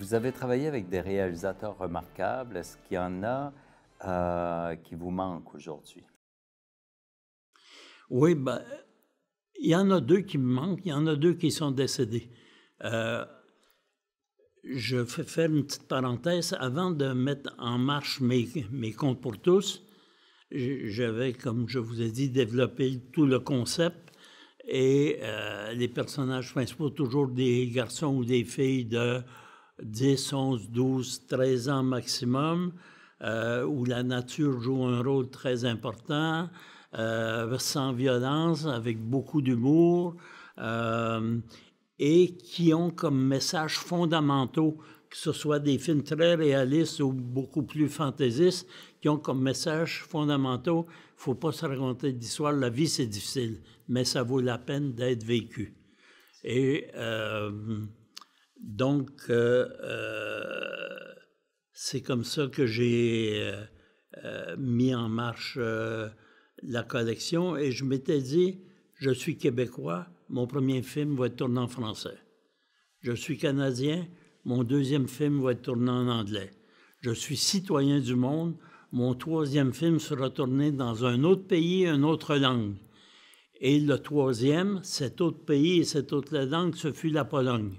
Vous avez travaillé avec des réalisateurs remarquables. Est-ce qu'il y en a qui vous manquent aujourd'hui? Oui, ben, il y en a deux qui me manquent, il y en a deux qui sont décédés. Je fais faire une petite parenthèse. Avant de mettre en marche mes Contes pour tous, j'avais, comme je vous ai dit, développé tout le concept et les personnages principaux, toujours des garçons ou des filles de 10, 11, 12, 13 ans maximum, où la nature joue un rôle très important, sans violence, avec beaucoup d'humour, et qui ont comme messages fondamentaux, que ce soit des films très réalistes ou beaucoup plus fantaisistes, qui ont comme messages fondamentaux, il ne faut pas se raconter d'histoire, la vie c'est difficile, mais ça vaut la peine d'être vécu. Et donc, c'est comme ça que j'ai mis en marche la collection et je m'étais dit, je suis québécois, mon premier film va être tourné en français. Je suis canadien, mon deuxième film va être tourné en anglais. Je suis citoyen du monde, mon troisième film sera tourné dans un autre pays, une autre langue. Et le troisième, cet autre pays et cette autre langue, ce fut la Pologne.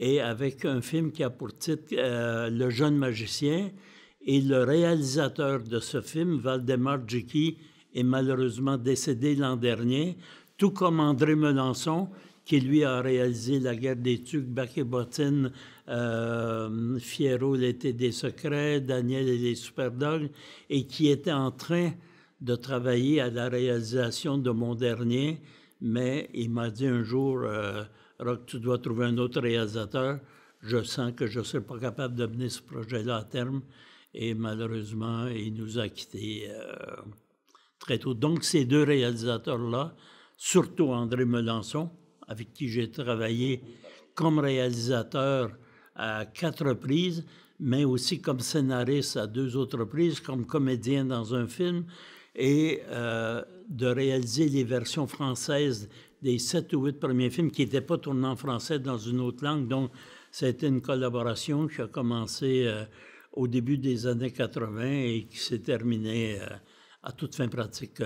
Et avec un film qui a pour titre Le jeune magicien, et le réalisateur de ce film, Valdemar Djiky, est malheureusement décédé l'an dernier, tout comme André Melançon, qui lui a réalisé La guerre des tucs, Bec et bottines, Fierro, l'été des secrets, Daniel et les superdogs, et qui était en train de travailler à la réalisation de mon dernier, mais il m'a dit un jour, Roch, tu dois trouver un autre réalisateur, je sens que je ne serai pas capable de mener ce projet-là à terme, et malheureusement, il nous a quittés très tôt. Donc, ces deux réalisateurs-là, surtout André Melançon, avec qui j'ai travaillé comme réalisateur à 4 reprises, mais aussi comme scénariste à 2 autres reprises, comme comédien dans un film, et de réaliser les versions françaises des 7 ou 8 premiers films qui n'étaient pas tournés en français dans une autre langue. Donc, ça a été une collaboration qui a commencé au début des années 80 et qui s'est terminée à toute fin pratique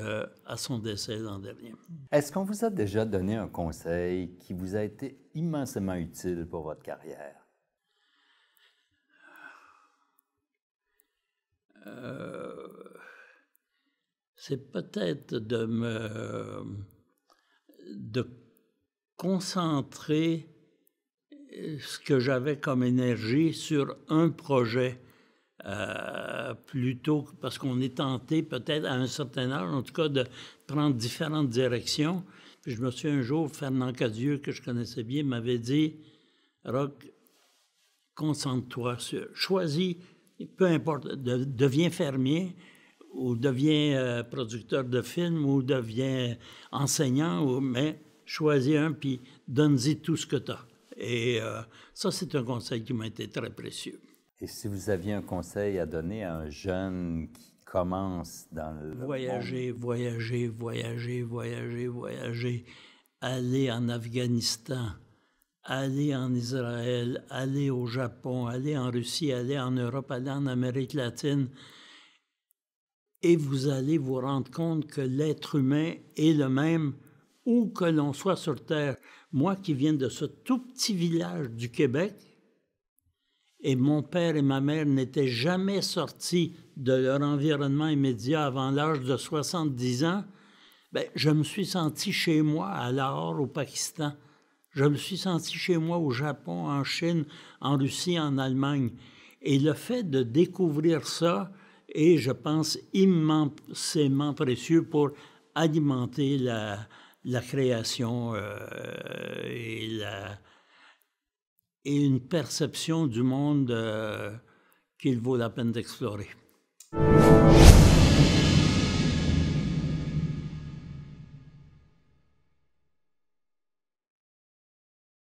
à son décès l'an dernier. Est-ce qu'on vous a déjà donné un conseil qui vous a été immensément utile pour votre carrière? C'est peut-être de concentrer ce que j'avais comme énergie sur un projet plutôt parce qu'on est tenté peut-être à un certain âge, en tout cas, de prendre différentes directions. Puis je me souviens un jour, Fernand Cadieux, que je connaissais bien, m'avait dit « Roch, concentre-toi sur... Choisis, peu importe, deviens fermier ou deviens producteur de films ou deviens enseignant, mais choisis un, puis donne-y tout ce que tu as. » Et ça, c'est un conseil qui m'a été très précieux. Et si vous aviez un conseil à donner à un jeune qui commence dans le voyager, monde? Voyager, voyager, voyager, voyager. Aller en Afghanistan, aller en Israël, aller au Japon, aller en Russie, aller en Europe, aller en Amérique latine. Et vous allez vous rendre compte que l'être humain est le même où que l'on soit sur Terre. Moi qui viens de ce tout petit village du Québec, et mon père et ma mère n'étaient jamais sortis de leur environnement immédiat avant l'âge de 70 ans, bien, je me suis senti chez moi à Lahore, au Pakistan. Je me suis senti chez moi au Japon, en Chine, en Russie, en Allemagne. Et le fait de découvrir ça est, je pense, immensément précieux pour alimenter la création et une perception du monde qu'il vaut la peine d'explorer.